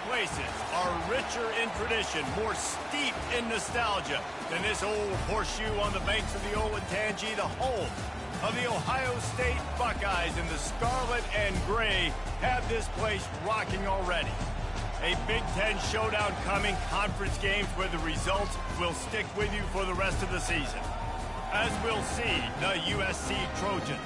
places are richer in tradition, more steeped in nostalgia than this old horseshoe on the banks of the Olentangy, the home of the Ohio State Buckeyes. And the scarlet and gray have this place rocking already. A Big Ten showdown coming, conference games where the results will stick with you for the rest of the season. As we'll see, the USC Trojans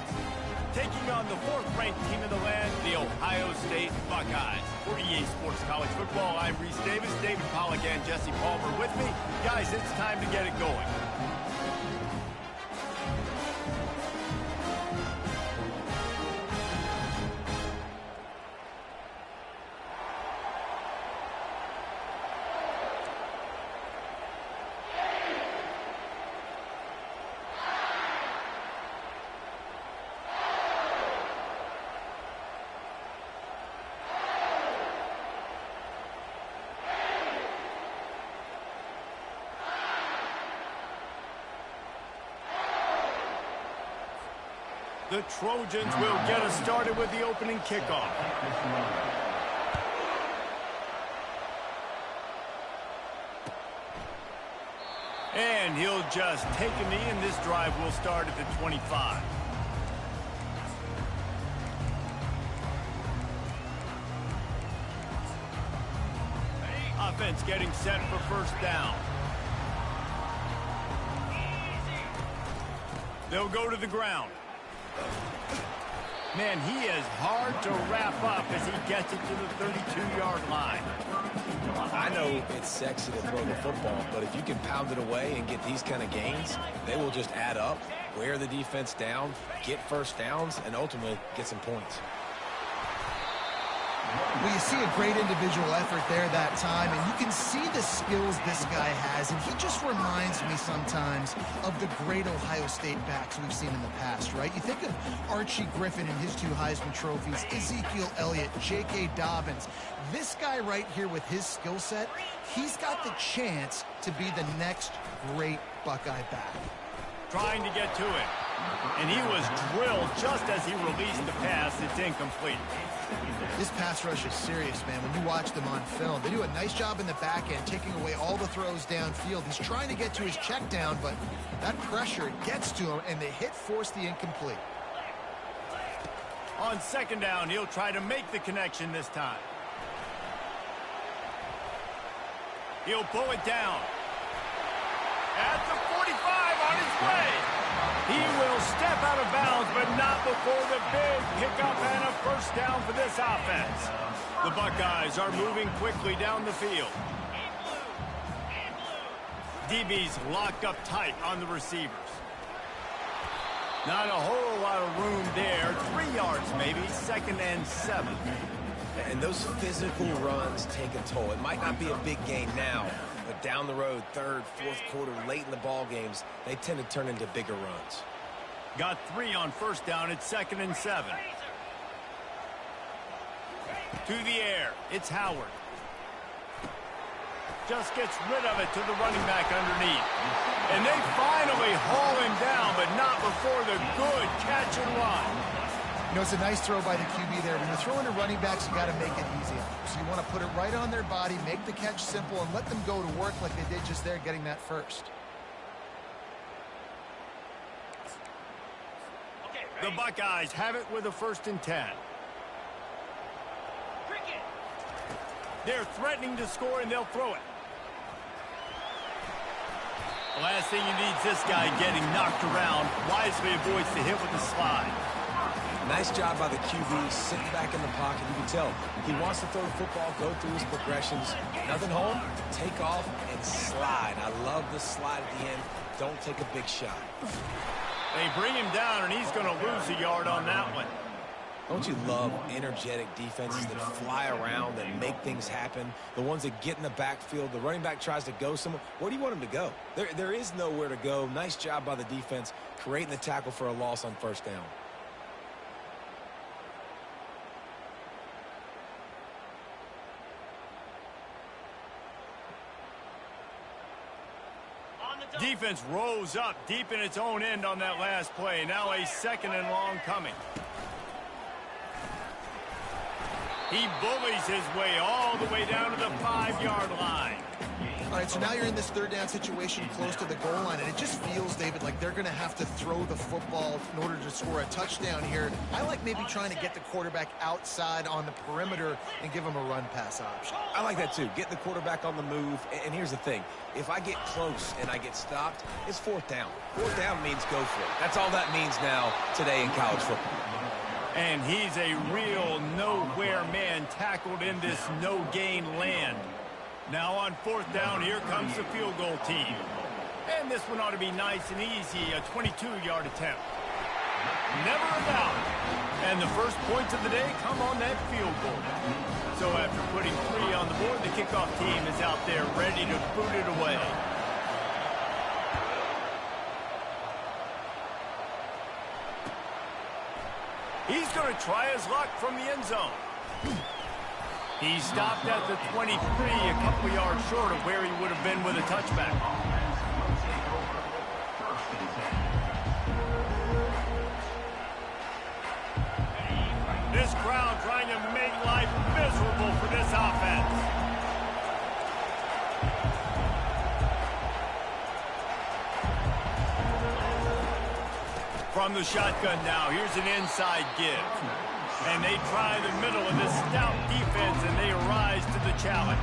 taking on the fourth-ranked team in the land, the Ohio State Buckeyes. For EA Sports College Football, I'm Reese Davis, David Pollack, and Jesse Palmer with me. Guys, it's time to get it going. The Trojans will get us started with the opening kickoff. And he'll just take a knee, and this drive will start at the 25. Offense getting set for first down. They'll go to the ground. Man, he is hard to wrap up as he gets it to the 32-yard line. I know it's sexy to throw the football, but if you can pound it away and get these kind of gains, they will just add up, wear the defense down, get first downs, and ultimately get some points. Well, you see a great individual effort there that time, and you can see the skills this guy has, and he just reminds me sometimes of the great Ohio State backs we've seen in the past, right? You think of Archie Griffin and his 2 Heisman trophies, Ezekiel Elliott, J.K. Dobbins. This guy right here with his skill set, he's got the chance to be the next great Buckeye back. Trying to get to it, and he was drilled just as he released the pass. It's incomplete. This pass rush is serious, man. When you watch them on film, they do a nice job in the back end, taking away all the throws downfield. He's trying to get to his check down, but that pressure gets to him, and the hit forced the incomplete. On second down, he'll try to make the connection this time. He'll pull it down. At the 45 on his way. He will step out of bounds, but not before the big pickup and a first down for this offense. The Buckeyes are moving quickly down the field. DB's locked up tight on the receivers. Not a whole lot of room there. 3 yards maybe, 2nd and 7. And those physical runs take a toll. It might not be a big gain now, but down the road, 3rd, 4th quarter, late in the ball games, they tend to turn into bigger runs. Got 3 on first down. It's 2nd and 7. To the air. It's Howard. Just gets rid of it to the running back underneath. And they finally haul him down, but not before the good catch and run. You know, it's a nice throw by the QB there. When you're throwing to running backs, you got to make it easy. So you want to put it right on their body, make the catch simple, and let them go to work like they did just there, getting that first. The Buckeyes have it with a 1st and 10. They're threatening to score, and they'll throw it. The last thing you need is this guy getting knocked around. Wisely avoids the hit with the slide. Nice job by the QB, sitting back in the pocket. You can tell he wants to throw the football, go through his progressions. Nothing home, take off, and slide. I love the slide at the end. Don't take a big shot. They bring him down, and he's going to lose a yard on that one. Don't you love energetic defenses that fly around, that make things happen? The ones that get in the backfield, the running back tries to go somewhere. Where do you want him to go? There is nowhere to go. Nice job by the defense, creating the tackle for a loss on first down. Defense rose up deep in its own end on that last play. Now a 2nd and long coming. He bullies his way all the way down to the 5-yard line. All right, so now you're in this third down situation close to the goal line, and it just feels, David, like they're going to have to throw the football in order to score a touchdown here. I like maybe trying to get the quarterback outside on the perimeter and give him a run-pass option. I like that too. Get the quarterback on the move. And here's the thing. If I get close and I get stopped, it's fourth down. Fourth down means go for it. That's all that means now today in college football. And he's a real nowhere man tackled in this no-gain land. Now on fourth down, here comes the field goal team. And this one ought to be nice and easy, a 22-yard attempt. Never a doubt. And the first points of the day come on that field goal. So after putting 3 on the board, the kickoff team is out there ready to boot it away. He's going to try his luck from the end zone. He stopped at the 23, a couple yards short of where he would have been with a touchback. This crowd trying to make life miserable for this offense. From the shotgun now, here's an inside give. And they try the middle of this stout defense, and they rise to the challenge.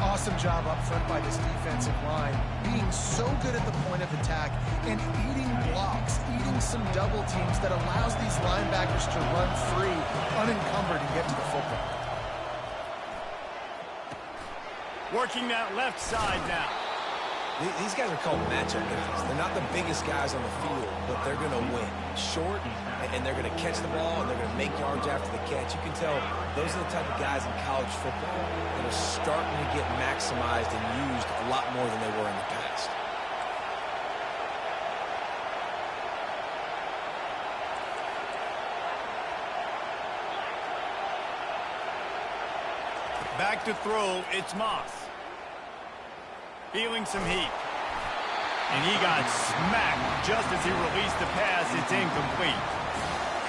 Awesome job up front by this defensive line, being so good at the point of attack and eating blocks, eating some double teams that allows these linebackers to run free, unencumbered, and get to the football. Working that left side now. These guys are called matchup guys. They're not the biggest guys on the field, but they're going to win. Short, and they're going to catch the ball, and they're going to make yards after the catch. You can tell those are the type of guys in college football that are starting to get maximized and used a lot more than they were in the past. Back to throw, it's Moss. Feeling some heat. And he got smacked just as he released the pass. It's incomplete.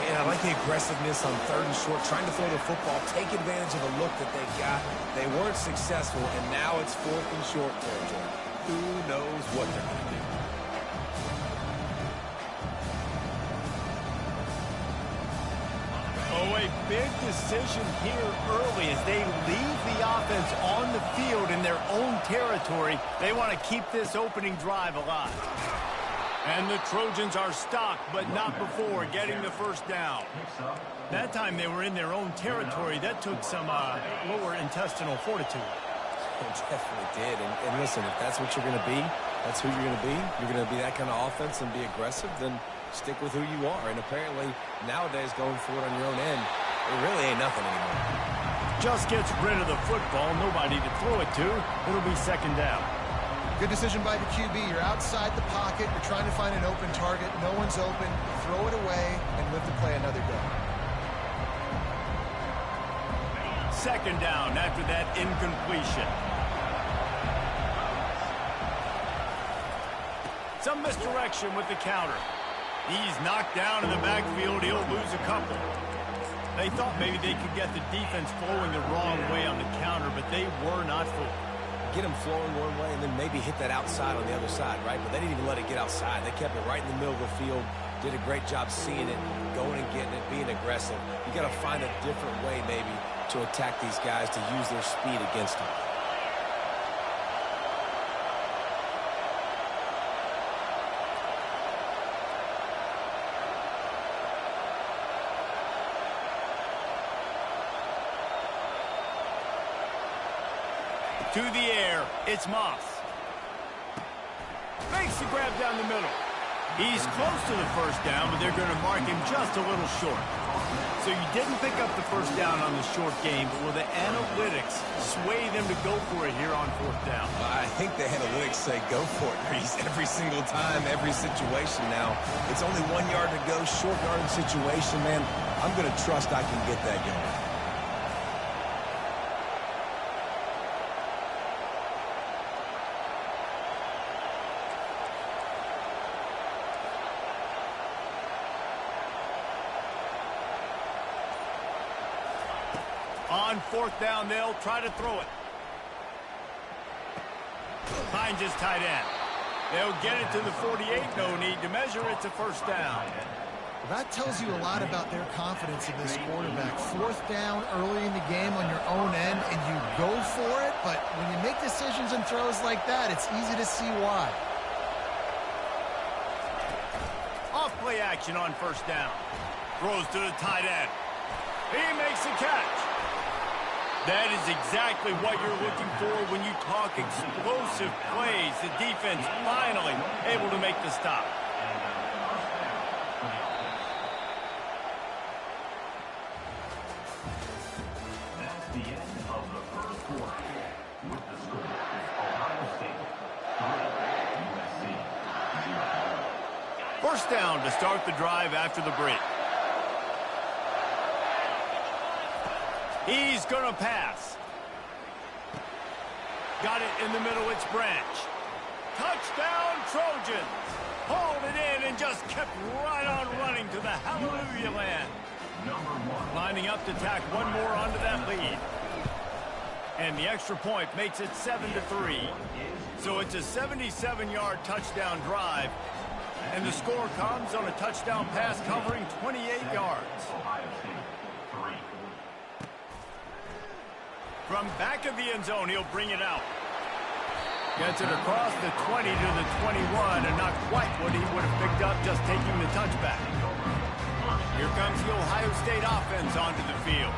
And I like the aggressiveness on 3rd and short, trying to throw the football, take advantage of the look that they got. They weren't successful, and now it's 4th and short territory. Who knows what they're going to do? Oh, a big decision here early as they leave the offense on the field in their own territory. They want to keep this opening drive alive. And the Trojans are stopped, but not before getting the first down. That time they were in their own territory. That took some lower intestinal fortitude. It definitely did. And listen, if that's what you're going to be, that's who you're going to be. You're going to be that kind of offense and be aggressive, then stick with who you are. And apparently, nowadays, going for it on your own end, it really ain't nothing anymore. Just gets rid of the football. Nobody to throw it to. It'll be second down. Good decision by the QB. You're outside the pocket. You're trying to find an open target. No one's open. Throw it away and live to play another day. Second down after that incompletion. Some misdirection with the counter. He's knocked down in the backfield. He'll lose a couple. They thought maybe they could get the defense flowing the wrong way on the counter, but they were not fooled. Get them flowing one way and then maybe hit that outside on the other side, right? But they didn't even let it get outside. They kept it right in the middle of the field, did a great job seeing it, going and getting it, being aggressive. You got to find a different way maybe to attack these guys to use their speed against them. To the air, it's Moss. Makes the grab down the middle. He's close to the first down, but they're going to mark him just a little short. So you didn't pick up the first down on the short game, but will the analytics sway them to go for it here on fourth down? I think the analytics say go for it, Reese, every single time, every situation now. It's only 1 yard to go, short yardage situation, man. I'm going to trust I can get that going. On fourth down, they'll try to throw it. Finds his tight end. They'll get it to the 48. No need to measure. It's a first down. Well, that tells you a lot about their confidence in this quarterback. Fourth down early in the game on your own end, and you go for it. But when you make decisions and throws like that, it's easy to see why. Off-play action on first down. Throws to the tight end. He makes the catch. That is exactly what you're looking for when you talk explosive plays. The defense finally able to make the stop. That's the end of the first quarter. With the score, Ohio State 3, USC 0. First down to start the drive after the break. He's going to pass. Got it in the middle. It's Branch. Touchdown, Trojans. Hauled it in and just kept right on running to the hallelujah land. Lining up to tack one more onto that lead. And the extra point makes it 7-3. So it's a 77-yard touchdown drive. And the score comes on a touchdown pass covering 28 yards. From back of the end zone, he'll bring it out. Gets it across the 20 to the 21, and not quite what he would have picked up just taking the touchback. Here comes the Ohio State offense onto the field.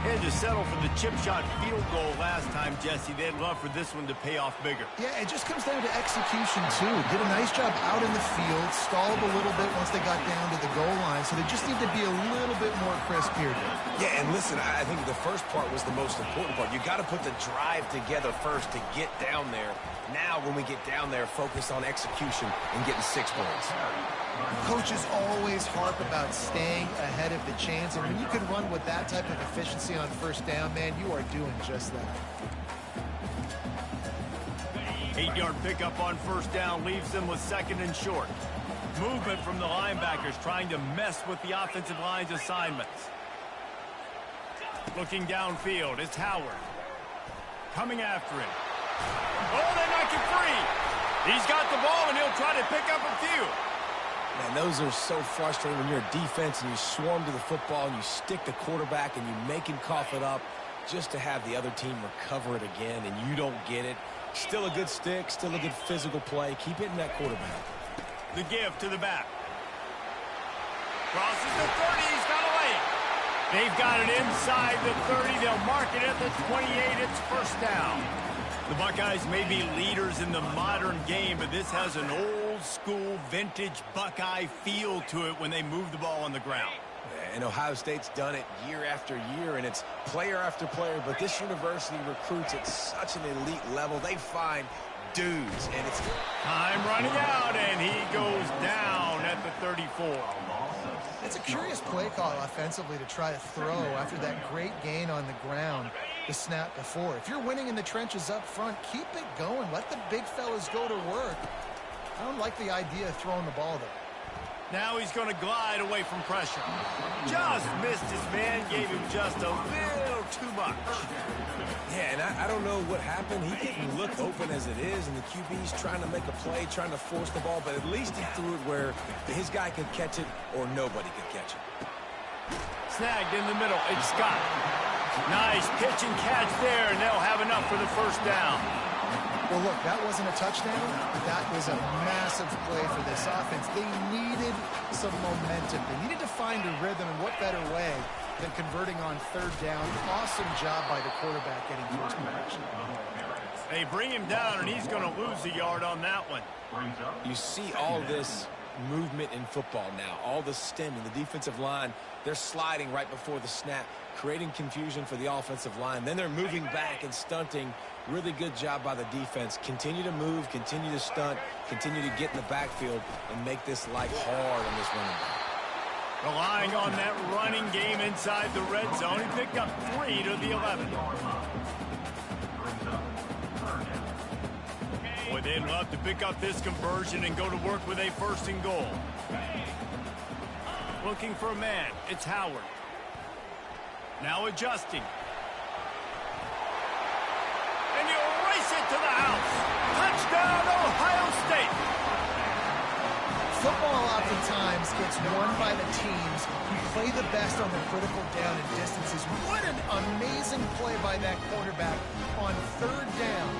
Had to settle for the chip shot field goal last time, Jesse. They'd love for this one to pay off bigger. Yeah, it just comes down to execution, too. Did a nice job out in the field, stalled a little bit once they got down to the goal line, so they just need to be a little bit more crisp here. Yeah, and listen, I think the first part was the most important part. You got to put the drive together first to get down there. Now, when we get down there, focus on execution and getting 6 points. Coaches always harp about staying ahead of the chains, and when you can run with that type of efficiency on first down, man, you are doing just that. 8-yard pickup on first down leaves them with second and short. Movement from the linebackers trying to mess with the offensive line's assignments. Looking downfield, it's Howard. Coming after him. Oh, they knock him free. He's got the ball, and he'll try to pick up a few. Man, those are so frustrating when you're a defense and you swarm to the football and you stick the quarterback and you make him cough it up just to have the other team recover it again and you don't get it. Still a good stick, still a good physical play. Keep hitting that quarterback. The give to the back. Crosses the 30. He's got a lane. They've got it inside the 30. They'll mark it at the 28. It's first down. The Buckeyes may be leaders in the modern game, but this has an old-school, vintage Buckeye feel to it when they move the ball on the ground. And Ohio State's done it year after year, and it's player after player, but this university recruits at such an elite level. They find dudes, and it's time running out, and he goes down at the 34. It's a curious play call offensively to try to throw after that great gain on the ground the snap before. If you're winning in the trenches up front, keep it going. Let the big fellas go to work. I don't like the idea of throwing the ball there. Now he's going to glide away from pressure. Just missed his man, gave him just a little too much. Yeah, and I don't know what happened. He didn't look open as it is, and the QB's trying to make a play, trying to force the ball, but at least he threw it where his guy could catch it or nobody could catch it. Snagged in the middle. It's Scott. Nice pitch and catch there, and they'll have enough for the first down. Well, look, that wasn't a touchdown. That was a massive play for this offense. They needed some momentum. They needed to find a rhythm, and what better way than converting on third down. Awesome job by the quarterback getting towards conversion. They bring him down, and he's going to lose a yard on that one. You see all this movement in football now, all the stemming, the defensive line, they're sliding right before the snap, creating confusion for the offensive line. Then they're moving back and stunting. Really good job by the defense. Continue to move, continue to stunt, continue to get in the backfield and make this life hard on this running back. Relying on that running game inside the red zone. He picked up 3 to the 11. Boy, they'd love to pick up this conversion and go to work with a first and goal. Looking for a man. It's Howard. Now adjusting. to the house. Touchdown, Ohio State. Football oftentimes gets won by the teams who play the best on the critical down and distances. What an amazing play by that quarterback on third down.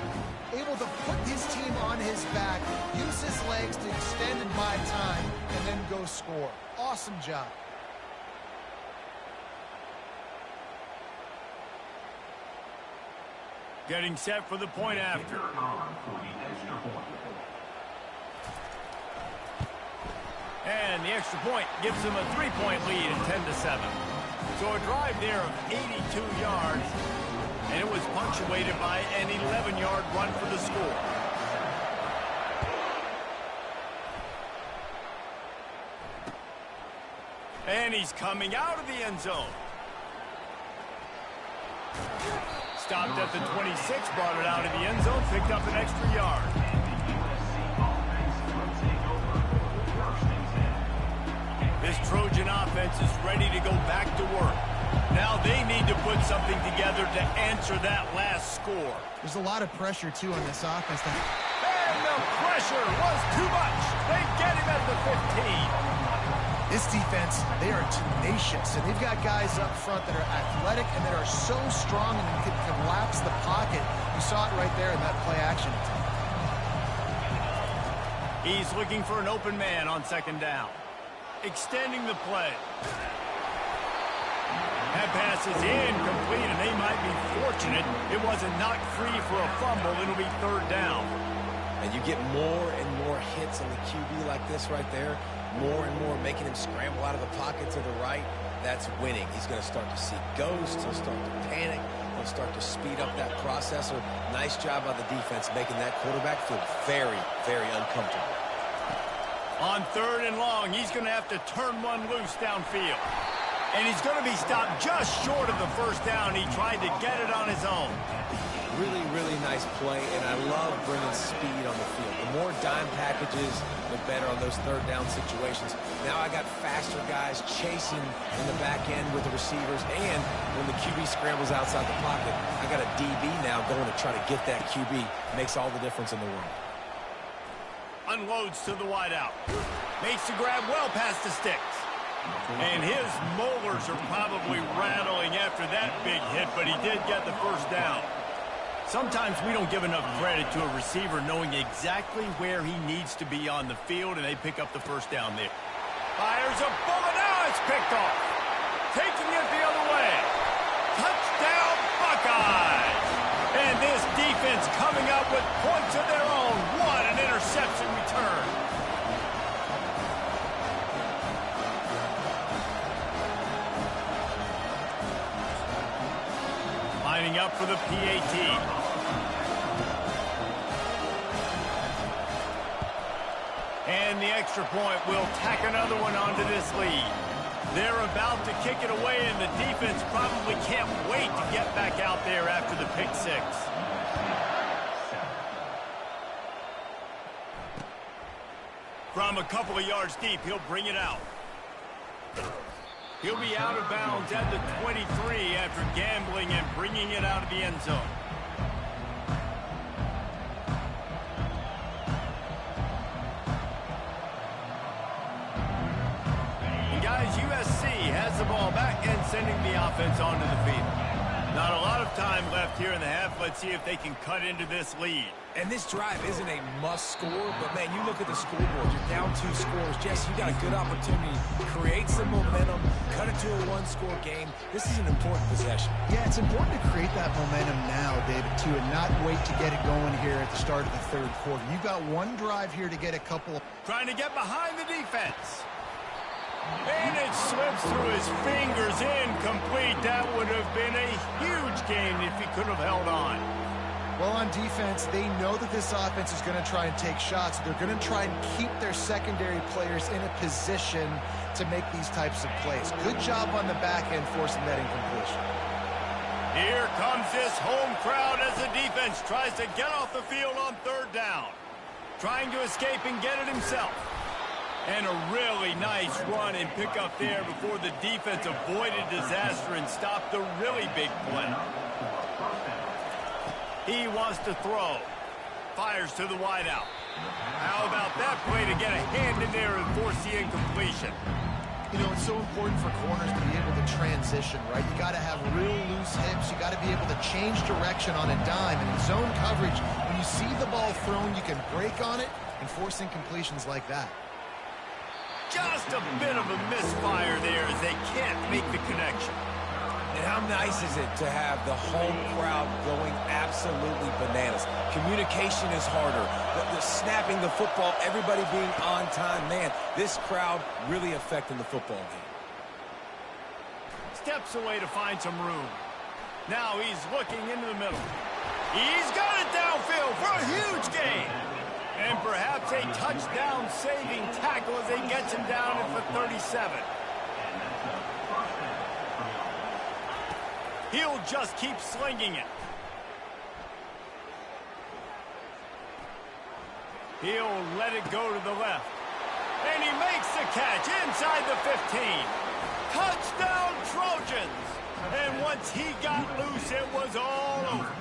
Able to put his team on his back, use his legs to extend and buy time, and then go score. Awesome job. Getting set for the point after. And the extra point gives them a 3-point lead at 10-7. So a drive there of 82 yards, and it was punctuated by an 11-yard run for the score. And he's coming out of the end zone. Stopped at the 26, brought it out of the end zone, picked up an extra yard. This Trojan offense is ready to go back to work. Now they need to put something together to answer that last score. There's a lot of pressure, too, on this offense. And the pressure was too much. They get him at the 15. This defense, they are tenacious, and they've got guys up front that are athletic and that are so strong and can collapse the pocket. You saw it right there in that play action. He's looking for an open man on second down. Extending the play. That pass is incomplete, and they might be fortunate it wasn't knocked free for a fumble. It'll be third down. And you get more and more hits on the QB like this right there. More and more making him scramble out of the pocket to the right. That's winning. He's going to start to see ghosts. He'll start to panic. He'll start to speed up that processor. Nice job by the defense making that quarterback feel very, very uncomfortable. On third and long, he's going to have to turn one loose downfield. And he's going to be stopped just short of the first down. He tried to get it on his own. Really, really nice play, and I love bringing speed on the field. The more dime packages, the better on those third down situations. Now I got faster guys chasing in the back end with the receivers, and when the QB scrambles outside the pocket, I got a DB now going to try to get that QB. Makes all the difference in the world. Unloads to the wideout. Makes the grab well past the sticks. And his molars are probably rattling after that big hit, but he did get the first down. Sometimes we don't give enough credit to a receiver knowing exactly where he needs to be on the field, and they pick up the first down there. Fires a bullet. Now it's picked off. Taking it the other way. Touchdown, Buckeyes. And this defense coming up with points of their own. What an interception return. Lining up for the PAT. And the extra point will tack another one onto this lead. They're about to kick it away, and the defense probably can't wait to get back out there after the pick six. From a couple of yards deep, he'll bring it out. He'll be out of bounds at the 23 after gambling and bringing it out of the end zone. And guys, USC has the ball back and sending the offense onto the field. Not a lot of time left here in the half. Let's see if they can cut into this lead. And this drive isn't a must score, but man, you look at the scoreboard, you're down 2 scores. Jesse, you got a good opportunity to create some momentum, cut it to a 1-score game. This is an important possession. Yeah, it's important to create that momentum now, David, too, and not wait to get it going here at the start of the third quarter. You've got one drive here to get a couple. Trying to get behind the defense. And it slips through his fingers, incomplete. That would have been a huge gain if he could have held on. Well, on defense, they know that this offense is going to try and take shots. They're going to try and keep their secondary players in a position to make these types of plays. Good job on the back end forcing that incompletion. Here comes this home crowd as the defense tries to get off the field on third down. Trying to escape and get it himself. And a really nice run and pickup there before the defense avoided disaster and stopped the really big play. He wants to throw. fires to the wideout. How about that play to get a hand in there and force the incompletion? You know, it's so important for corners to be able to transition, right? You got to have real loose hips. You got to be able to change direction on a dime. And in zone coverage, when you see the ball thrown, you can break on it and force incompletions like that. Just a bit of a misfire there as they can't make the connection. And how nice is it to have the home crowd going absolutely bananas? Communication is harder. The snapping the football, everybody being on time. Man, this crowd really affecting the football game. Steps away to find some room. Now he's looking into the middle. He's got it downfield for a huge gain. And perhaps a touchdown-saving tackle as he gets him down at the 37. He'll just keep slinging it. He'll let it go to the left. And he makes the catch inside the 15. Touchdown, Trojans! And once he got loose, it was all over.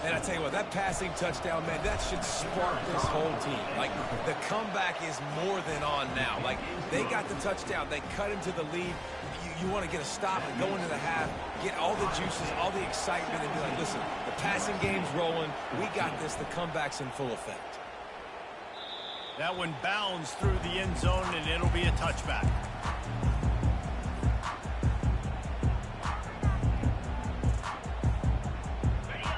And I tell you what, that passing touchdown, man, that should spark this whole team. Like, the comeback is more than on now. Like, they got the touchdown. They cut into the lead. You want to get a stop and go into the half, get all the juices, all the excitement, and be like, listen, the passing game's rolling. We got this. The comeback's in full effect. That one bounds through the end zone, and it'll be a touchback.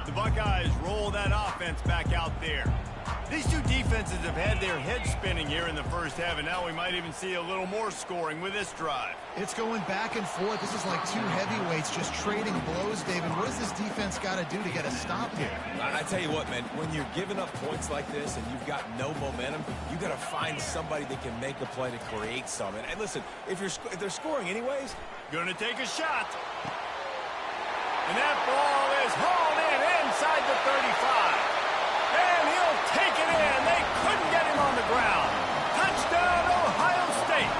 The Buckeyes roll that offense back out there. These two defenses have had their heads spinning here in the first half, and now we might even see a little more scoring with this drive. It's going back and forth. This is like two heavyweights just trading blows, David. What does this defense got to do to get a stop here? I tell you what, man, when you're giving up points like this and you've got no momentum, you got to find somebody that can make a play to create some. And listen, if they're scoring anyways, gonna take a shot. And that ball is hauled in inside the 35. And he'll take it in. They couldn't get him on the ground. Touchdown, Ohio State.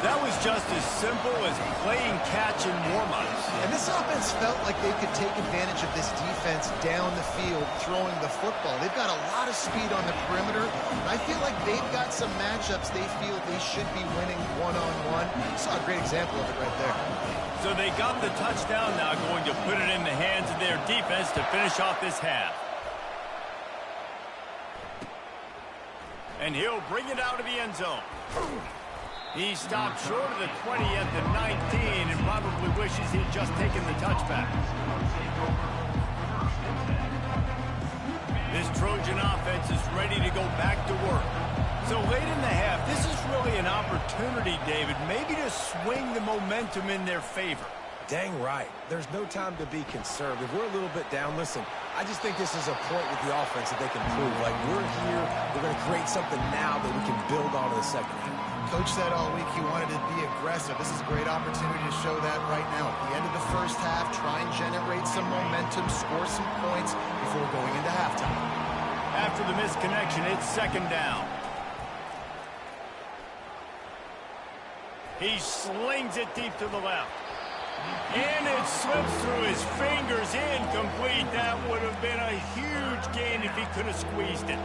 That was just as simple as playing catch in warm-ups. And this offense felt like they could take advantage of this defense down the field throwing the football. They've got a lot of speed on the perimeter. And I feel like they've got some matchups they feel they should be winning one-on-one. You saw a great example of it right there. So they got the touchdown, now going to put it in the hands of their defense to finish off this half. And he'll bring it out of the end zone. He stopped short of the 20 at the 19 and probably wishes he'd just taken the touchback. This Trojan offense is ready to go back to work. So late in the half, this is really an opportunity, David, maybe to swing the momentum in their favor. dang right. There's no time to be conservative. We're a little bit down. Listen, I just think this is a point with the offense that they can prove. Like, we're here. We're going to create something now that we can build on in the second half. Coach said all week he wanted to be aggressive. This is a great opportunity to show that right now. At the end of the first half, try and generate some momentum, score some points before going into halftime. After the missed connection, it's second down. He slings it deep to the left. And it slips through his fingers, incomplete. That would have been a huge gain if he could have squeezed it.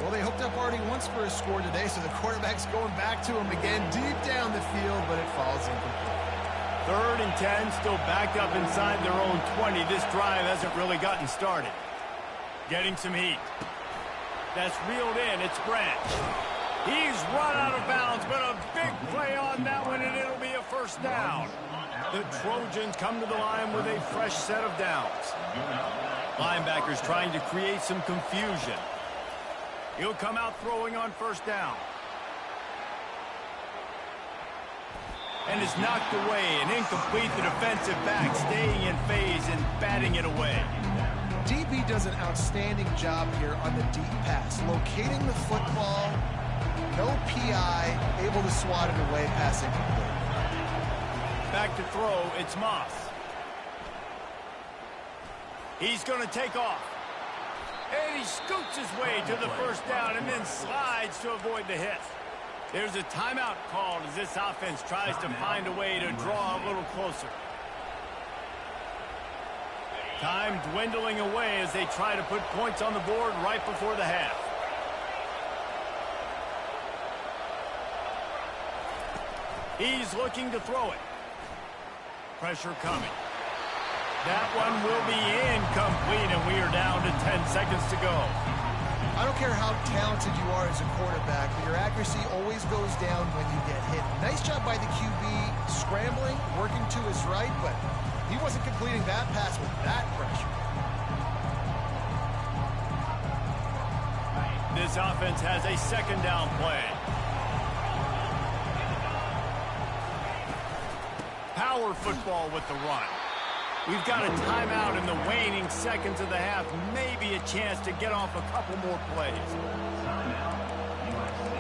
Well, they hooked up already once for a score today, so the quarterback's going back to him again deep down the field, but it falls incomplete. 3rd and 10, still backed up inside their own 20. This drive hasn't really gotten started. Getting some heat. That's reeled in. It's Branch. He's run out of bounds, but a big play on that one, and it'll be a first down. The Trojans come to the line with a fresh set of downs. Linebackers trying to create some confusion. He'll come out throwing on first down. And is knocked away and incomplete. The defensive back staying in phase and batting it away. DB does an outstanding job here on the deep pass, locating the football. No PI, able to swat it away, passing complete. Back to throw, it's Moss. He's going to take off. And he scoots his way to the first down and then slides to avoid the hit. There's a timeout called as this offense tries to find a way to draw a little closer. Time dwindling away as they try to put points on the board right before the half. He's looking to throw it. Pressure coming. That one will be incomplete, and we are down to 10 seconds to go. I don't care how talented you are as a quarterback, but your accuracy always goes down when you get hit. Nice job by the QB scrambling, working to his right, but he wasn't completing that pass with that pressure. This offense has a second down play. Power football with the run. We've got a timeout in the waning seconds of the half. Maybe a chance to get off a couple more plays. Timeout, USC.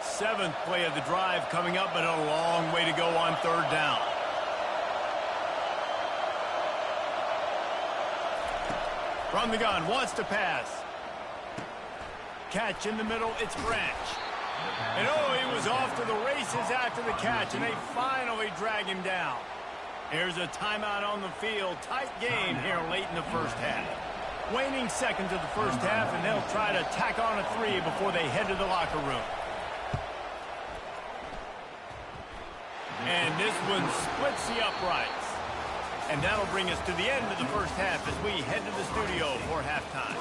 Seventh play of the drive coming up, but a long way to go on third down. From the gun, wants to pass. Catch in the middle, it's Branch. And oh, he was off to the races after the catch, and they finally drag him down. Here's a timeout on the field. Tight game here late in the first half. Waning seconds of the first half, and they'll try to tack on a 3 before they head to the locker room. And this one splits the uprights. And that'll bring us to the end of the first half as we head to the studio for halftime.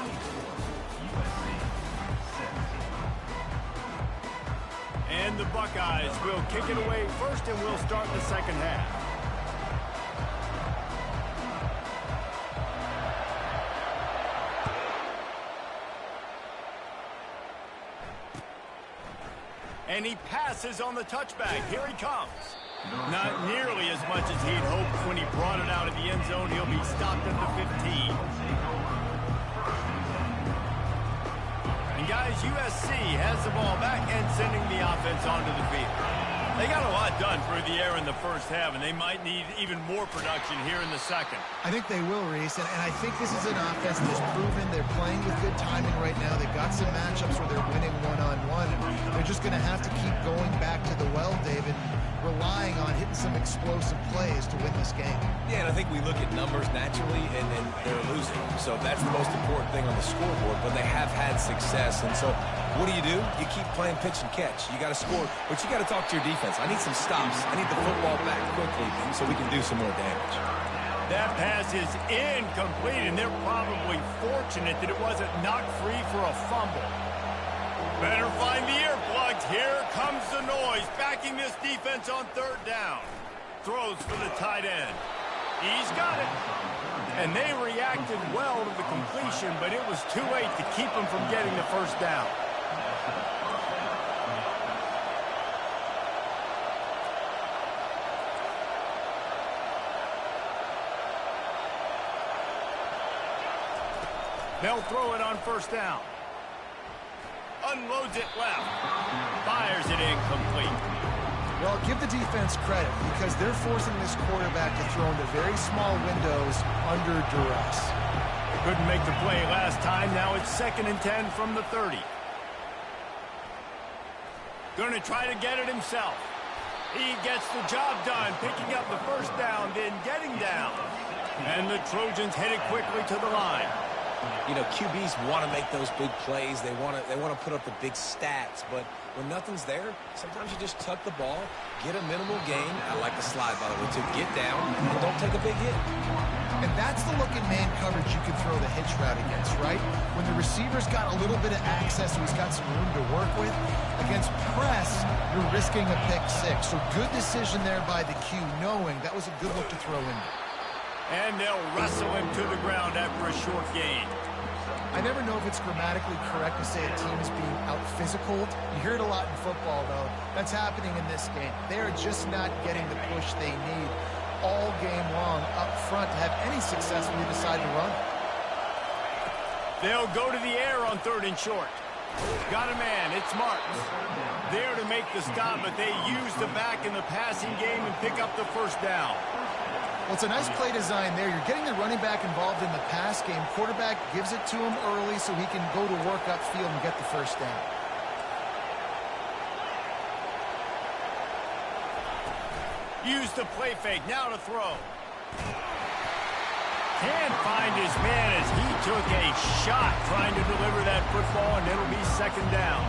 And the Buckeyes will kick it away first, and we'll start the second half. And he passes on the touchback. Here he comes. Not nearly as much as he'd hoped when he brought it out of the end zone. He'll be stopped at the 15. And guys, USC has the ball back and sending the offense onto the field. They got a lot done through the air in the first half, and they might need even more production here in the second. I think they will, Reese, and I think this is an offense that's proven they're playing with good timing right now. They've got some matchups where they're winning one-on-one, and they're just going to have to keep going back to the well, David, relying on hitting some explosive plays to win this game. Yeah, and I think we look at numbers naturally, and they're losing. So that's the most important thing on the scoreboard, but they have had success. And so what do? You keep playing pitch and catch. You got to score, but you got to talk to your defense. I need some stops. I need the football back quickly so we can do some more damage. That pass is incomplete, and they're probably fortunate that it wasn't knocked free for a fumble. Better find the earplugs. Here comes the noise, backing this defense on third down. Throws for the tight end. He's got it. And they reacted well to the completion, but it was too late to keep them from getting the first down. They'll throw it on first down. Unloads it left. Fires it incomplete. Well, give the defense credit because they're forcing this quarterback to throw into very small windows under duress. Couldn't make the play last time. Now it's 2nd and 10 from the 30. Going to try to get it himself. He gets the job done, picking up the first down, then getting down. And the Trojans head it quickly to the line. You know, QBs want to make those big plays. They want to put up the big stats. But when nothing's there, sometimes you just tuck the ball, get a minimal gain. I like the slide, by the way, to get down and don't take a big hit. And that's the look in man coverage you can throw the hitch route against, right? When the receiver's got a little bit of access, so he's got some room to work with. Against press, you're risking a pick six. So good decision there by the Q, knowing that was a good look to throw in. And they'll wrestle him to the ground after a short gain. I never know if it's grammatically correct to say a team is being out-physicaled. You hear it a lot in football, though. That's happening in this game. They are just not getting the push they need all game long up front to have any success when they decide to run. They'll go to the air on 3rd and short. Got a man. It's Martin. There to make the stop, but they use the back in the passing game and pick up the first down. Well, it's a nice play design there. You're getting the running back involved in the pass game. Quarterback gives it to him early so he can go to work upfield and get the first down. Use the play fake. Now to throw. Can't find his man as he took a shot trying to deliver that football, and it'll be second down.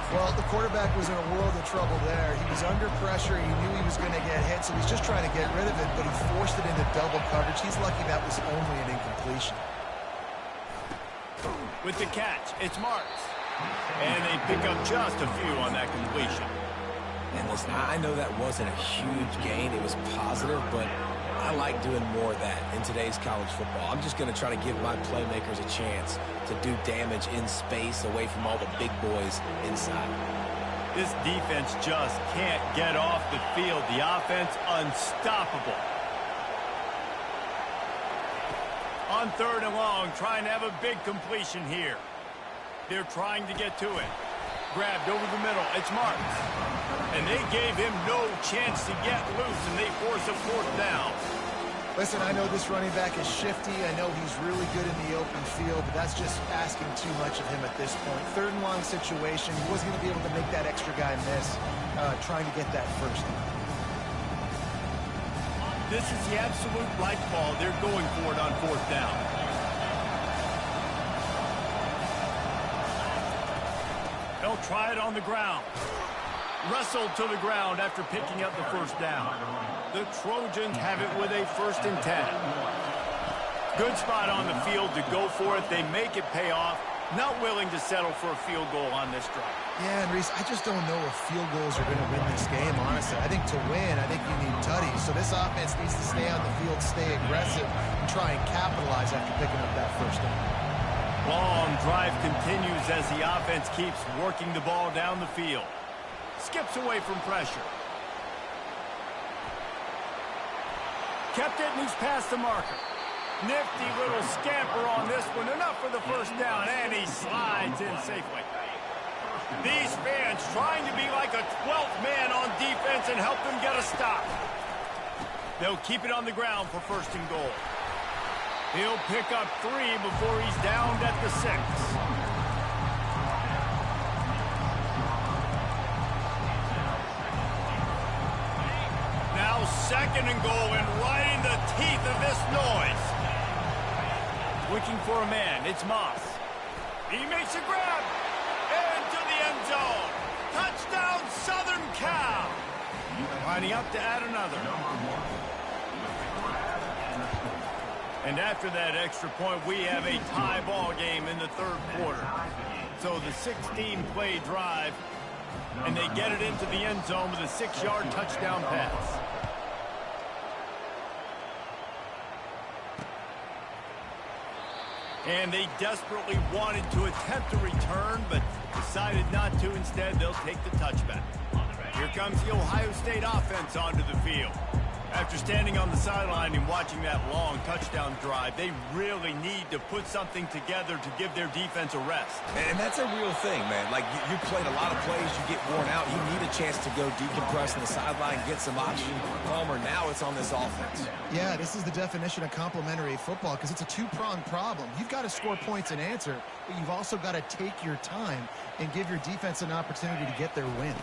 Well, the quarterback was in a world of trouble there. He was under pressure. He knew he was going to get hit, so he's just trying to get rid of it, but he forced it into double coverage. He's lucky that was only an incompletion. With the catch, it's Marks. And they pick up just a few on that completion. And listen, I know that wasn't a huge gain. It was positive, but I like doing more of that in today's college football. I'm just going to try to give my playmakers a chance to do damage in space away from all the big boys inside. This defense just can't get off the field. The offense unstoppable. On third and long, trying to have a big completion here. They're trying to get to it. Grabbed over the middle. It's Marks. And they gave him no chance to get loose, and they force a fourth down. Listen, I know this running back is shifty. I know he's really good in the open field, but that's just asking too much of him at this point. Third and long situation. He wasn't going to be able to make that extra guy miss trying to get that first down. This is the absolute right ball. They're going for it on fourth down. They'll try it on the ground. Wrestled to the ground after picking up the first down. The Trojans have it with a 1st and 10. Good spot on the field to go for it. They make it pay off. Not willing to settle for a field goal on this drive. Yeah, and Reese, I just don't know if field goals are going to win this game, honestly. I think to win, I think you need tutties. So this offense needs to stay on the field, stay aggressive, and try and capitalize after picking up that first down. Long drive continues as the offense keeps working the ball down the field. Skips away from pressure. Kept it, and he's past the marker. Nifty little scamper on this one. Enough for the first down, and he slides in safely. These fans trying to be like a 12th man on defense and help them get a stop. They'll keep it on the ground for 1st and goal. He'll pick up 3 before he's downed at the 6. Now 2nd and goal, and right in the teeth of this noise. Looking for a man, it's Moss. He makes a grab. Into the end zone. Touchdown, Southern Cal. Lining up to add another. And after that extra point, we have a tie ball game in the 3rd quarter. So the 16-play drive, and they get it into the end zone with a 6-yard touchdown pass. And they desperately wanted to attempt a return, but decided not to. Instead, they'll take the touchback. Here comes the Ohio State offense onto the field. After standing on the sideline and watching that long touchdown drive, they really need to put something together to give their defense a rest. And that's a real thing, man. Like, you played a lot of plays, you get worn out. You need a chance to go decompress on the sideline, get some oxygen. Palmer, now it's on this offense. Yeah, this is the definition of complementary football because it's a two-pronged problem. You've got to score points and answer, but you've also got to take your time and give your defense an opportunity to get their win.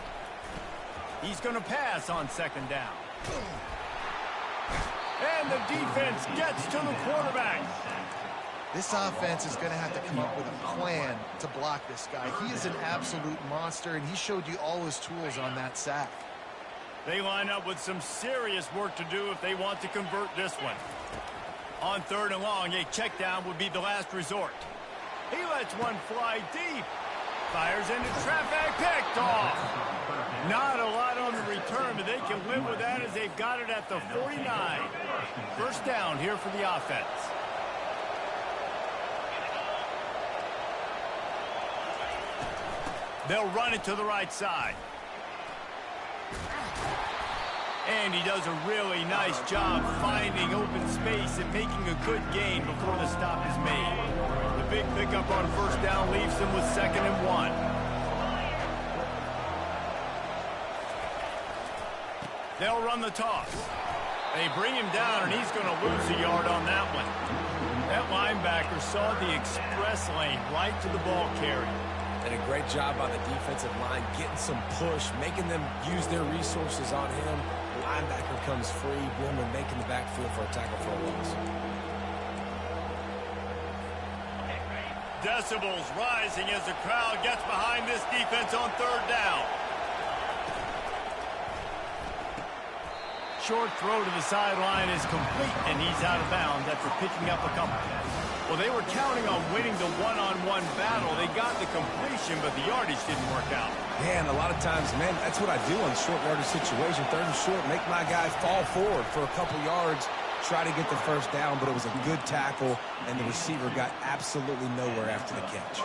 He's going to pass on 2nd down. And the defense gets to the quarterback. This offense is going to have to come up with a plan to block this guy. He is an absolute monster, and he showed you all his tools on that sack. They line up with some serious work to do if they want to convert this one. On 3rd and long, a check down would be the last resort. He lets one fly deep. Fires into traffic, picked off. Not a lot on the return, but they can live with that as they've got it at the 49. 1st down here for the offense. They'll run it to the right side. And he does a really nice job finding open space and making a good gain before the stop is made. The big pickup on 1st down leaves them with 2nd and 1. They'll run the toss. They bring him down, and he's going to lose a yard on that one. That linebacker saw the express lane right to the ball carrier. And a great job by the defensive line, getting some push, making them use their resources on him. The linebacker comes free, Blumen making the backfield for a tackle for a loss. Decibels rising as the crowd gets behind this defense on third down. Short throw to the sideline is complete, and he's out of bounds after picking up a couple. Well, they were counting on winning the one-on-one battle. They got the completion, but the yardage didn't work out. Yeah, and a lot of times, man, that's what I do on short yardage situation. Third and short, make my guy fall forward for a couple yards, try to get the first down, but it was a good tackle, and the receiver got absolutely nowhere after the catch.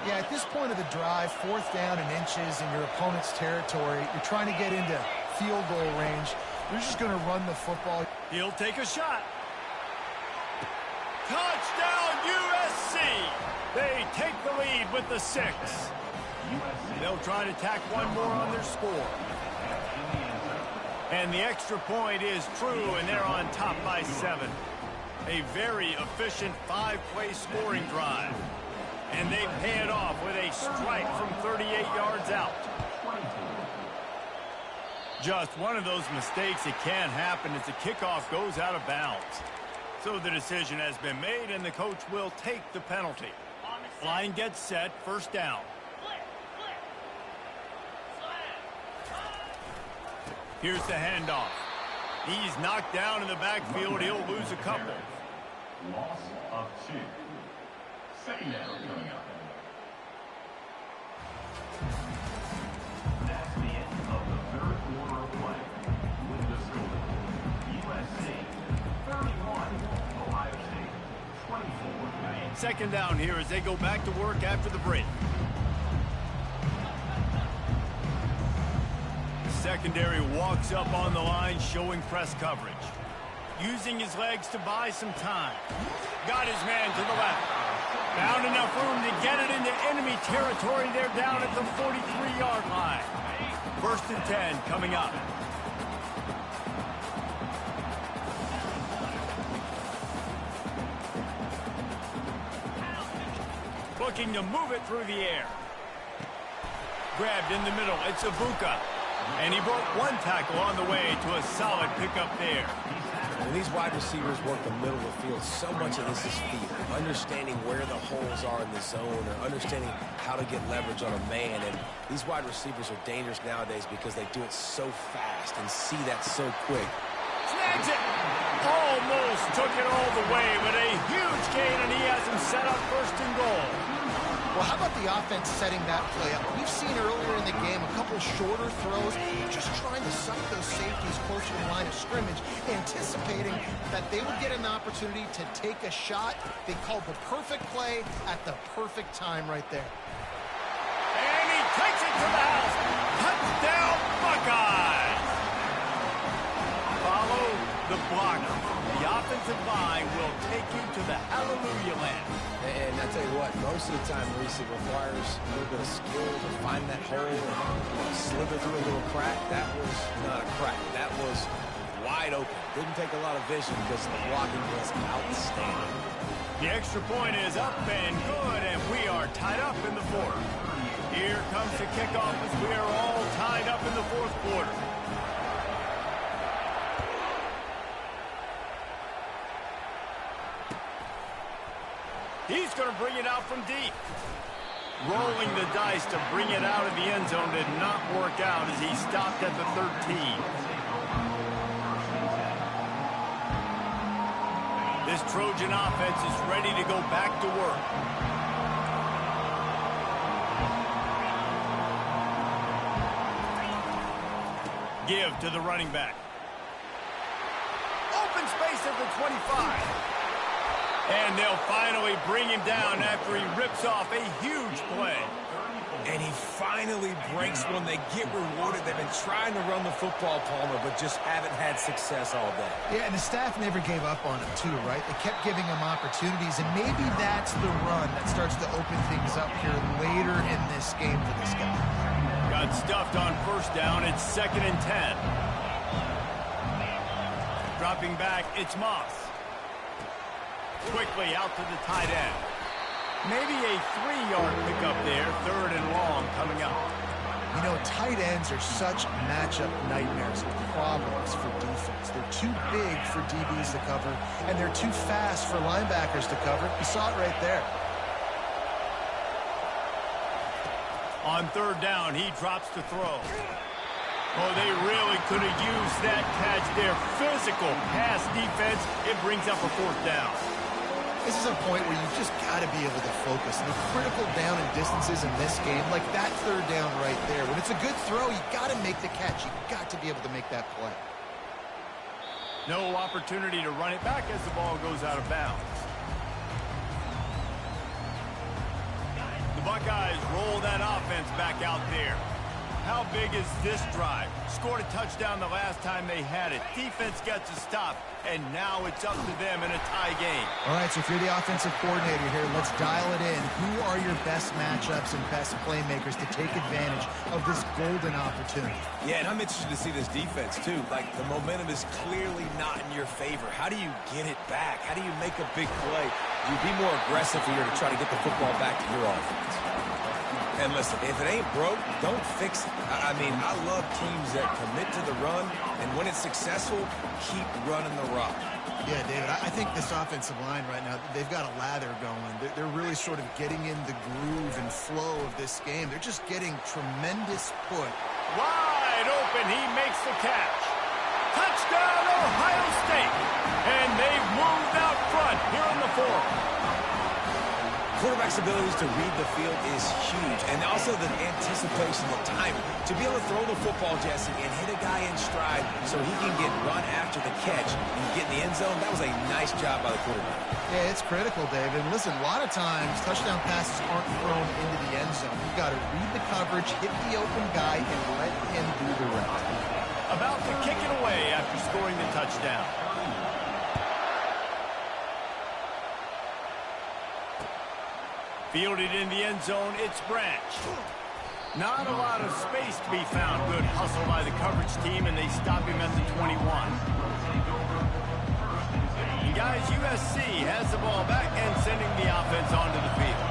Yeah, at this point of the drive, fourth down and inches in your opponent's territory, you're trying to get into field goal range. You're just going to run the football. He'll take a shot. Touchdown, USC! They take the lead with the 6. They'll try to tack one more on their score. And the extra point is true, and they're on top by 7. A very efficient 5-play scoring drive. And they pay it off with a strike from 38 yards out. Just one of those mistakes that can happen as the kickoff goes out of bounds. So the decision has been made, and the coach will take the penalty. Line gets set, first down. Here's the handoff. He's knocked down in the backfield. He'll lose a couple. Loss of 2. Second down coming up. That's the end of the third quarter of play. With the score, USC 31, Ohio State 24. Second down here as they go back to work after the break. Secondary walks up on the line, showing press coverage. Using his legs to buy some time. Got his man to the left. Found enough room to get it into enemy territory. They're down at the 43-yard line. First and 10 coming up. Looking to move it through the air. Grabbed in the middle. It's Ibuka. And he broke one tackle on the way to a solid pickup there. When these wide receivers work the middle of the field, so much of this is fear. Understanding where the holes are in the zone, or understanding how to get leverage on a man. And these wide receivers are dangerous nowadays because they do it so fast and see that so quick. Snags it! Almost took it all the way, but a huge gain, and he has him set up first and goal. Well, how about the offense setting that play up? We've seen earlier in the game a couple shorter throws, just trying to suck those safeties closer to the line of scrimmage, anticipating that they would get an opportunity to take a shot. They called the perfect play at the perfect time right there. And he takes it to the house. Touchdown, Buckeyes! Follow the blocker. The offensive line will take you to the hallelujah land. And I tell you what, most of the time, Reese, it requires a little bit of skill to find that hole and slither through a little crack. That was not a crack. That was wide open. Didn't take a lot of vision because the blocking was outstanding. The extra point is up and good, and we are tied up in the fourth. Here comes the kickoff as we are all tied up in the fourth quarter. He's going to bring it out from deep. Rolling the dice to bring it out of the end zone did not work out as he stopped at the 13. This Trojan offense is ready to go back to work. Give to the running back. Open space at the 25. And they'll finally bring him down after he rips off a huge play. And he finally breaks one. They get rewarded. They've been trying to run the football, Palmer, but just haven't had success all day. Yeah, and the staff never gave up on him, too, right? They kept giving him opportunities, and maybe that's the run that starts to open things up here later in this game for this guy. Got stuffed on first down. It's 2nd and 10. Dropping back, it's Moss. Quickly out to the tight end. Maybe a 3-yard pickup there, 3rd and long coming up. You know, tight ends are such matchup nightmares and problems for defense. They're too big for DBs to cover, and they're too fast for linebackers to cover. You saw it right there. On 3rd down, he drops to throw. Oh, they really could have used that catch there. Physical pass defense. It brings up a 4th down. This is a point where you've just got to be able to focus. The critical down and distances in this game, like that 3rd down right there. When it's a good throw, you got to make the catch. You've got to be able to make that play. No opportunity to run it back as the ball goes out of bounds. The Buckeyes roll that offense back out there. How big is this drive? Scored a touchdown the last time they had it. Defense gets a stop, and now it's up to them in a tie game. All right, so if you're the offensive coordinator here, let's dial it in. Who are your best matchups and best playmakers to take advantage of this golden opportunity? Yeah, and I'm interested to see this defense, too. Like, the momentum is clearly not in your favor. How do you get it back? How do you make a big play? You be more aggressive here to try to get the football back to your offense. And listen, if it ain't broke, don't fix it. I mean, I love teams that commit to the run, and when it's successful, keep running the rock. Yeah, David, I think this offensive line right now, they've got a lather going. They're really sort of getting in the groove and flow of this game. They're just getting tremendous push. Wide open, he makes the catch. Touchdown, Ohio State. And they've moved out front here in the 4th. Quarterback's abilities to read the field is huge, and also the anticipation, the timing. To be able to throw the football, Jesse, and hit a guy in stride so he can get run after the catch and get in the end zone, that was a nice job by the quarterback. Yeah, it's critical, David. Listen, a lot of times touchdown passes aren't thrown into the end zone. You've got to read the coverage, hit the open guy, and let him do the rest. About to kick it away after scoring the touchdown. Fielded in the end zone, it's Branch. Not a lot of space to be found. Good hustle by the coverage team, and they stop him at the 21. And guys, USC has the ball back and sending the offense onto the field.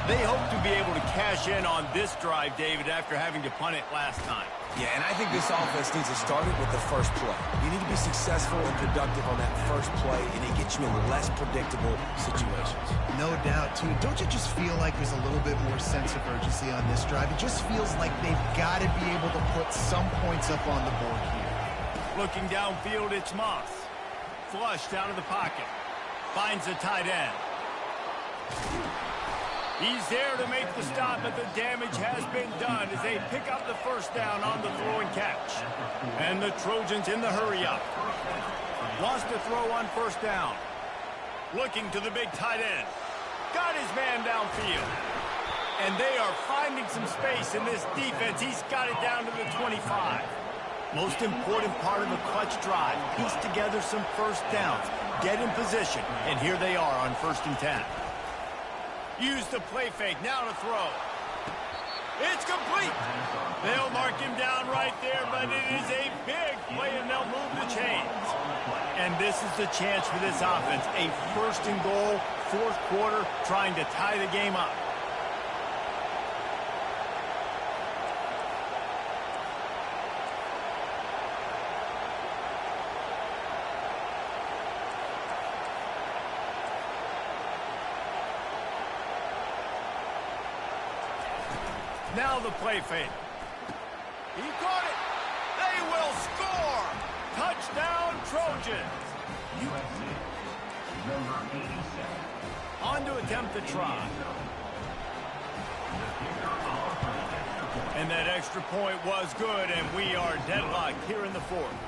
They hope to be able to cash in on this drive, David, after having to punt it last time. Yeah, and I think this offense needs to start it with the first play. You need to be successful and productive on that first play, and it gets you in less predictable situations. No doubt, too. Don't you just feel like there's a little bit more sense of urgency on this drive? It just feels like they've got to be able to put some points up on the board here. Looking downfield, it's Moss. Flushed out of the pocket. Finds the tight end. He's there to make the stop, but the damage has been done as they pick up the 1st down on the throw and catch. And the Trojans in the hurry-up. Wants to throw on 1st down. Looking to the big tight end. Got his man downfield. And they are finding some space in this defense. He's got it down to the 25. Most important part of a clutch drive. Piece together some 1st downs. Get in position. And here they are on 1st and 10. Use the play fake, now to throw. It's complete. They'll mark him down right there, but it is a big play, and they'll move the chains. And this is the chance for this offense. A 1st and goal, 4th quarter, trying to tie the game up. Now the play fake. He caught it. They will score. Touchdown, Trojans. USC, number 87. On to attempt the try. And that extra point was good, and we are deadlocked here in the 4th.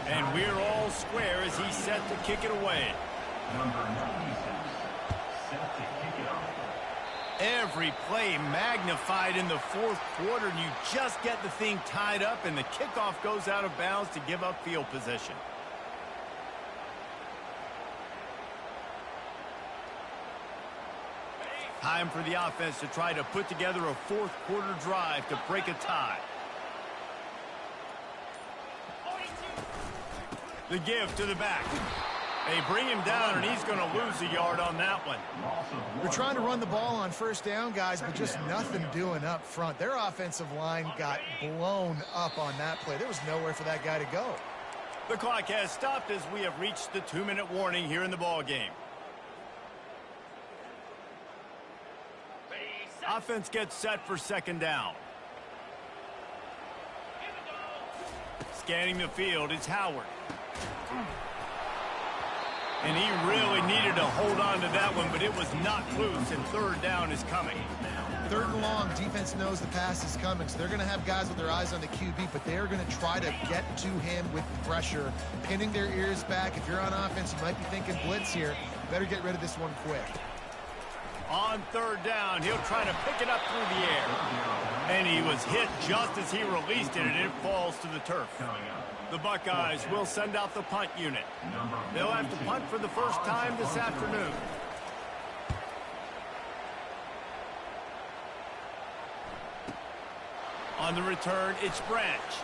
And we're all square as he's set to kick it away. Number 96, set to kick it off. Every play magnified in the 4th quarter, and you just get the thing tied up, and the kickoff goes out of bounds to give up field position. Time for the offense to try to put together a 4th quarter drive to break a tie. The give to the back. They bring him down, and he's going to lose a yard on that one. They're trying to run the ball on first down, guys, but just nothing doing up front. Their offensive line got blown up on that play. There was nowhere for that guy to go. The clock has stopped as we have reached the 2-minute warning here in the ball game. Offense gets set for second down. Scanning the field, it's Howard. And he really needed to hold on to that one, but it was not loose, and third down is coming. Third and long, defense knows the pass is coming, so they're going to have guys with their eyes on the QB, but they're going to try to get to him with pressure, pinning their ears back. If you're on offense, you might be thinking blitz here. Better get rid of this one quick. On third down, he'll try to pick it up through the air. And he was hit just as he released it, and it falls to the turf. The Buckeyes will send out the punt unit. They'll have to punt for the first time this afternoon. On the return, it's Branch.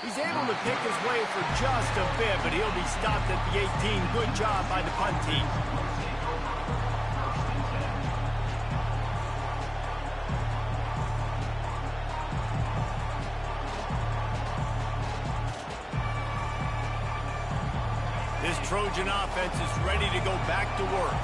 He's able to pick his way for just a bit, but he'll be stopped at the 18. Good job by the punt team. This Trojan offense is ready to go back to work.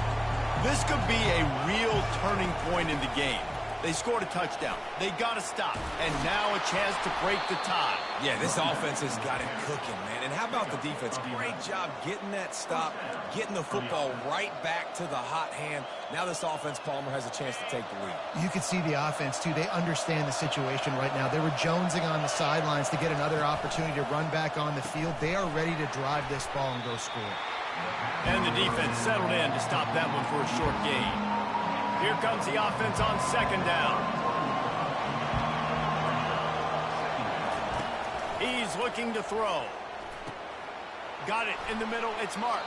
This could be a real turning point in the game. They scored a touchdown. They got to stop. And now a chance to break the tie. Yeah, this offense has got it cooking, man. And how about the defense? Great job getting that stop, getting the football right back to the hot hand. Now this offense, Palmer, has a chance to take the lead. You can see the offense, too. They understand the situation right now. They were jonesing on the sidelines to get another opportunity to run back on the field. They are ready to drive this ball and go score. And the defense settled in to stop that one for a short gain. Here comes the offense on second down. He's looking to throw. Got it in the middle. It's Marks.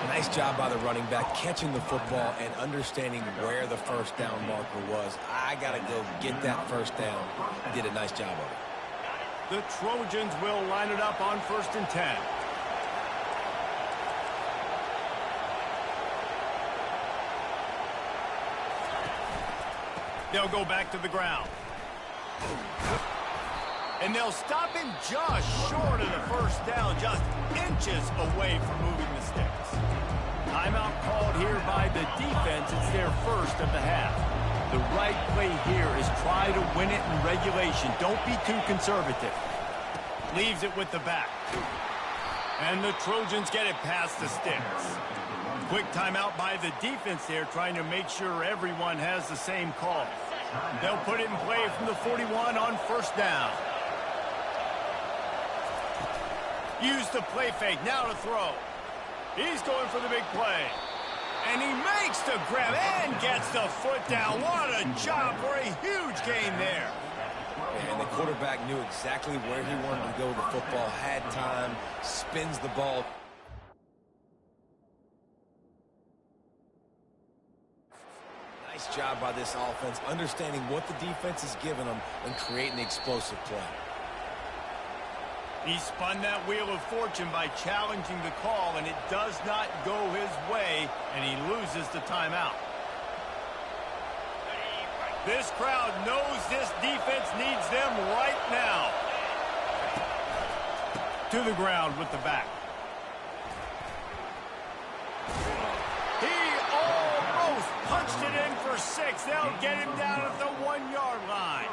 Nice job by the running back, catching the football and understanding where the first down marker was. I got to go get that first down. Did a nice job of it. The Trojans will line it up on 1st and 10. They'll go back to the ground. And they'll stop him just short of the first down, just inches away from moving the sticks. Timeout called here by the defense. It's their first of the half. The right play here is try to win it in regulation. Don't be too conservative. Leaves it with the back. And the Trojans get it past the sticks. Quick timeout by the defense there, trying to make sure everyone has the same call. They'll put it in play from the 41 on first down. Use the play fake, now to throw. He's going for the big play. And he makes the grab and gets the foot down. What a job for a huge gain there. And the quarterback knew exactly where he wanted to go with the football, had time, spins the ball. Nice job by this offense, understanding what the defense is giving them and creating the explosive play. He spun that wheel of fortune by challenging the call, and it does not go his way, and he loses the timeout. This crowd knows this defense needs them right now. To the ground with the back. He almost punched it in for 6. They'll get him down at the 1-yard line.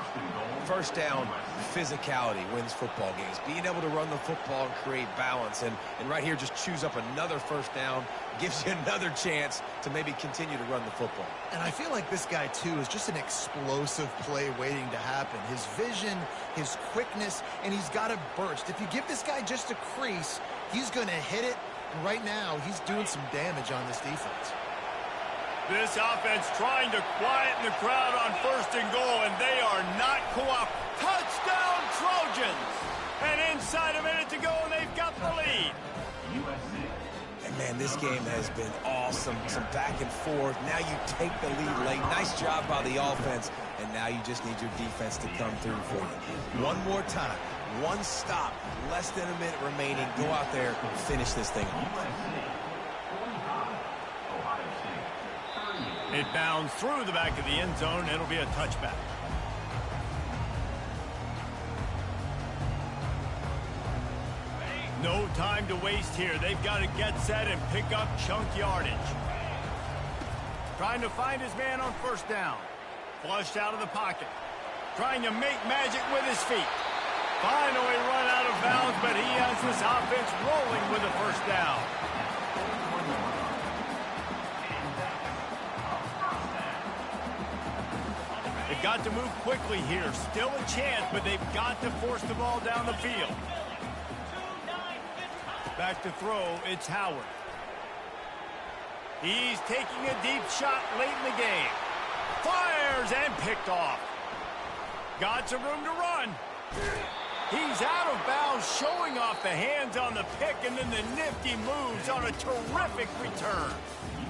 First down, physicality wins football games. Being able to run the football and create balance. And right here, just choose up another first down. Gives you another chance to maybe continue to run the football. And I feel like this guy, too, is just an explosive play waiting to happen. His vision, his quickness, and he's got a burst. If you give this guy just a crease, he's going to hit it. And right now, he's doing some damage on this defense. This offense trying to quieten the crowd on 1st and goal, and they are not cooperating. Touchdown, Trojans! And inside a minute to go, and they've got the lead. And Man, this game has been awesome. Some back and forth. Now you take the lead late. Nice job by the offense. And now you just need your defense to come through for you. One more time. One stop. Less than a minute remaining. Go out there and finish this thing off. It bounds through the back of the end zone. It'll be a touchback. No time to waste here. They've got to get set and pick up chunk yardage. Trying to find his man on first down. Flushed out of the pocket. Trying to make magic with his feet. Finally run out of bounds, but he has this offense rolling with a first down. They've got to move quickly here. Still a chance, but they've got to force the ball down the field. Back to throw, it's Howard. He's taking a deep shot late in the game. Fires and picked off. Got some room to run. He's out of bounds, showing off the hands on the pick, and then the nifty moves on a terrific return.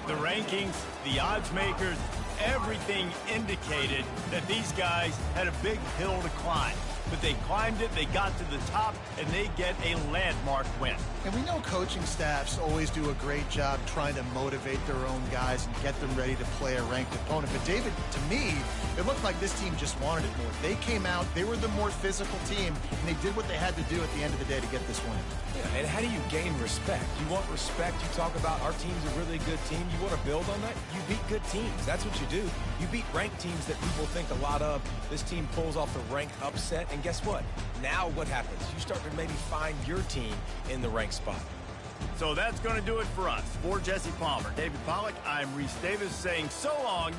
The rankings, the odds makers, everything indicated that these guys had a big hill to climb. But they climbed it, they got to the top, and they get a landmark win. And we know coaching staffs always do a great job trying to motivate their own guys and get them ready to play a ranked opponent. But David, to me, it looked like this team just wanted it more. They came out, they were the more physical team, and they did what they had to do at the end of the day to get this win. Yeah, and how do you gain respect? You want respect. You talk about our team's a really good team. You want to build on that? You beat good teams. That's what you do. You beat ranked teams that people think a lot of. This team pulls off the ranked upset, and guess what? Now what happens? You start to maybe find your team in the ranked spot. So that's going to do it for us. For Jesse Palmer, David Pollack, I'm Reese Davis saying so long.